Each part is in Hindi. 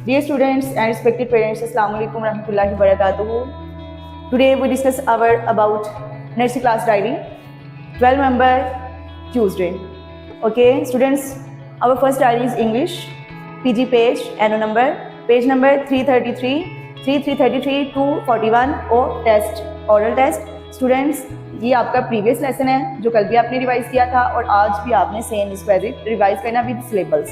Dear students and respected parents, Assalamu alaikum warahmatullahi wabarakatuh. Today we discuss about nursery class diary, 12 November, Tuesday. Okay, students, our first diary is English, PG page, anno number, page number 333, 333 to 41 और टेस्ट, oral test. स्टूडेंट्स, ये आपका प्रीवियस लेसन है जो कल भी आपने रिवाइज किया था और आज भी आपने सेम इसको रिवाइज करना with syllables.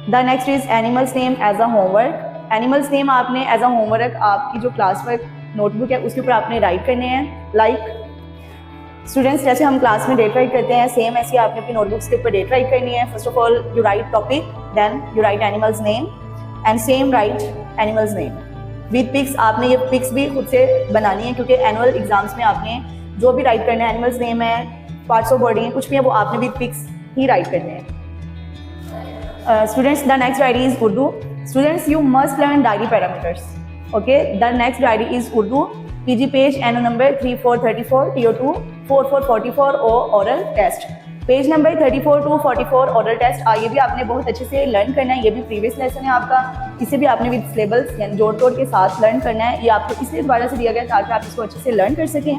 The next is animals name as a homework. Animals name आपने एज अ होमवर्क आपकी जो क्लास वर्क नोटबुक है उसके ऊपर आपने राइट करने हैं. लाइक स्टूडेंट्स, जैसे हम क्लास में डेट राइट करते हैं सेम ऐसे आपने अपनी नोटबुक्स के ऊपर डेट राइट करनी है. First of all you write topic, then you write animals name and same write animals name with pics. आपने ये पिक्स भी खुद से बनानी है क्योंकि एनुअल एग्जाम्स में आपने जो भी राइट करना है, एनिमल्स नेम है, पार्ट्स ऑफ बॉडी है, कुछ भी है वो आपने विद पिक्स ही राइट करने हैं. Students, the next diary is Urdu. Students, you must learn diary parameters. Okay, the next diary is Urdu. PG page, anno number 3434, TO2 4444 or oral test. Page number 34 to 44 oral test. ये भी आपने बहुत अच्छे से लर्न करना है. ये भी प्रीवियस लेसन है आपका. इसे भी आपने विद सिलेबल्स यानी जोड़ तोड़ के साथ लर्न करना है. ये आपको इसलिए दोबारा से दिया गया ताकि आप इसको अच्छे से लर्न कर सकें.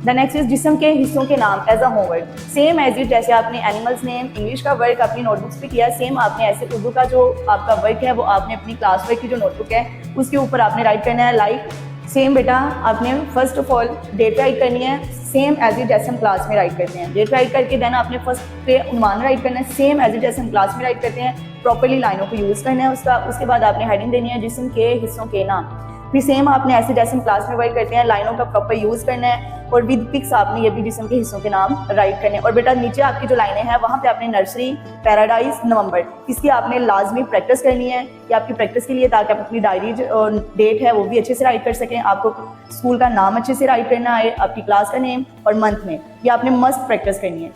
द नेक्स्ट इज जिस्म के हिस्सों के नाम as a homework. Same as it जैसे आपने एनिमल्स नेम इंग्लिश का वर्क अपनी नोटबुक्स पे किया, सेम आपने ऐसे उर्दू का जो आपका वर्क है वो आपने अपनी क्लास वर्क की जो नोटबुक है उसके ऊपर आपने राइट करना है. लाइक सेम बेटा आपने first of all date write करनी है सेम एज इट जैसे हम क्लास में राइट करते हैं. डेट राइट करके देन आपने फर्स्ट पे उन्वान राइट करना है सेम एज इट जैसे हम क्लास में राइट करते हैं. प्रॉपर्ली लाइनों को यूज़ करना है उसके बाद आपने हेडिंग देनी है जिस्म के हिस्सों के नाम. फिर सेम आपने ऐसे जैसे हम क्लास में वर्क करते हैं लाइनों का प्रॉपर यूज़ करना है और विद पिक्स आपने ये भी जिस्म के हिस्सों के नाम राइट करने हैं. और बेटा नीचे आपकी जो लाइनें हैं वहाँ पे आपने नर्सरी, पैराडाइज, नवंबर इसकी आपने लाजमी प्रैक्टिस करनी है. ये आपकी प्रैक्टिस के लिए ताकि आप अपनी डायरी जो डेट है वो भी अच्छे से राइट कर सकें. आपको स्कूल का नाम अच्छे से राइट करना है, आपकी क्लास का नेम और मंथ में, ये आपने मस्ट प्रैक्टिस करनी है.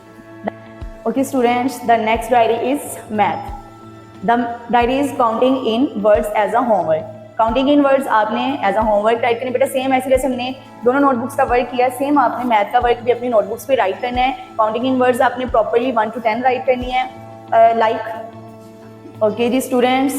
Okay students, the next diary is math. The diary is counting in words as a homework. Counting in words आपने एज अ होमवर्क राइट करनी बेटा. सेम ऐसे जैसे हमने दोनों नोटबुक्स का वर्क किया सेम आपने मैथ का वर्क भी अपनी नोटबुक्स पे राइट करना है. काउंटिंग इन वर्ड्स आपने प्रॉपर्ली 1 to 10 राइट करनी है. लाइक ओके जी स्टूडेंट्स,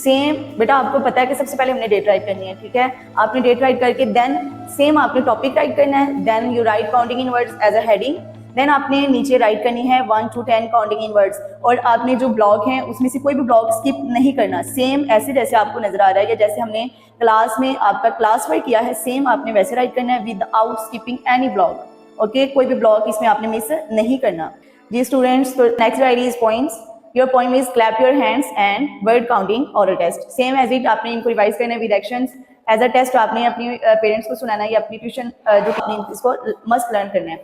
सेम बेटा आपको पता है कि सबसे पहले हमने डेट राइट करनी है. ठीक है, आपने डेट राइट करके देन सेम आपने टॉपिक राइट करना है. Then you write counting in words as a heading. Then आपने नीचे राइट करनी है 1 to 10 काउंटिंग इन वर्ड्स और आपने जो ब्लॉग हैं उसमें से कोई भी ब्लॉग स्किप नहीं करना. सेम ऐसे जैसे आपको नजर आ रहा है या जैसे हमने क्लास में आपका क्लास वर्क किया है सेम आपने वैसे राइट करना है without skipping any block. Okay, कोई भी ब्लॉग इसमें आपने मिस नहीं करना. जी स्टूडेंट्स, तो next diary is points. Your point is clap your hands and word counting oral test. Same as it आपने इनको रिवाइज करना है with actions. As a test आपने अपनी पेरेंट्स को सुनाना है या अपनी ट्यूशन जो इसको मस्ट लर्न करना है.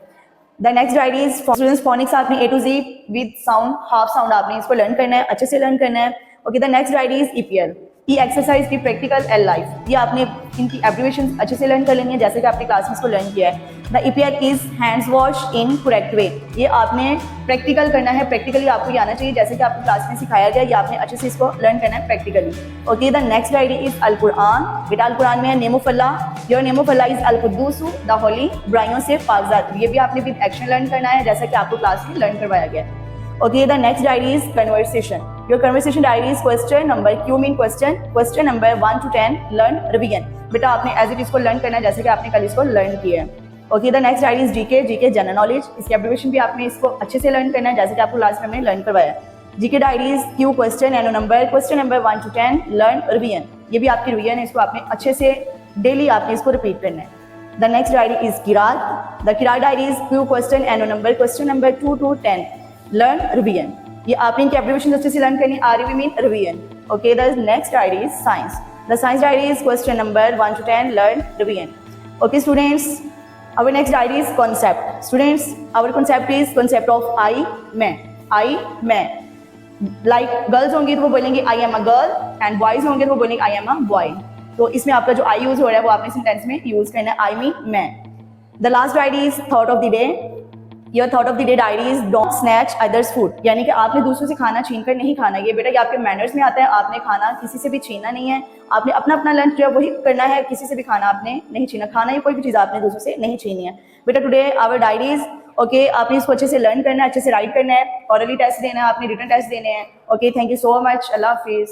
The next diary is students phoenix. आपने A to Z with sound half sound आपने इसको लर्न करना है, अच्छे से लर्न करना है. Okay, the next diary is EPL. E exercise की प्रैक्टिकल एल लाइफ. ये आपने इनकी एब्रिविएशन अच्छे से लर्न कर लेंगे जैसे कि आपने क्लास में इसको लर्न किया है. The EPL is hands wash in correct way. ये आपने प्रैक्टिकल करना है, प्रैक्टिकली आपको ये आना चाहिए जैसे कि आपको क्लास में सिखाया गया. ये आपने अच्छे से इसको लर्न करना है practically. Okay, the next diary is all Quran. बेटा अल कुरान में है name of Allah. Your name of Allah is all Quddus the Holi, बुराइयों से पाकज़ात. ये भी आपने विद एक्शन लर्न करना है जैसा कि आपको क्लास में लर्न करवाया गया है. Okay, the next diary is conversation. Your conversation diary is question number Q mean question number 1 to 10 learn revision. बेटा आपने एज इट इसको लर्न करना है जैसे कि आपने कल इसको लर्न किया है. Okay, the next diary is GK general knowledge. इसकी एब्रिविएशन भी आपने इसको अच्छे से लर्न करना है जैसे कि आपको लास्ट में हमने लर्न करवाया. GK diary is Q question number 1 to 10 learn revision. ये भी आपकी रिविजन है, इसको आपने अच्छे से डेली आपने इसको रिपीट करना है. The next diary is Kirat. The Kirat diary is Q question number 2 to 10 learn revision. ये आपने इनकी एब्रिविएशन अच्छे से लर्न करनी. RV mean revision. Okay, the next diary is science. The science diary is question number 1 to 10 learn revision. Okay students, our next diary is concept. Students, our concept is concept of I मैं. लाइक गर्ल्स होंगी तो वो बोलेंगे I am a girl and boys होंगे तो वो बोलेंगे आई एम अ बॉय. तो इसमें आपका जो आई यूज हो रहा है वो आपने सेंटेंस में यूज करना है. आई मीन मैं. The last diary is thought of the day. Your thought of the day diary is don't snatch others food. यानी कि आपने दूसरों से खाना छीन कर नहीं खाना. ये बेटा ये आपके मैनर्स में आता है. आपने खाना किसी से भी छीनना नहीं है. आपने अपना लंच जो है वही करना है. किसी से भी खाना आपने नहीं छीना. खाना या कोई भी चीज़ आपने दूसरों से नहीं छीनी है. बेटा टुडे आवर डायरीज. ओके, आपने इसको अच्छे से लर्न करना है, अच्छे से राइट करना है. ऑरली टेस्ट देना है, आपने रिटन टेस्ट देने हैं. Okay, thank you so much. अल्लाह हाफिज़.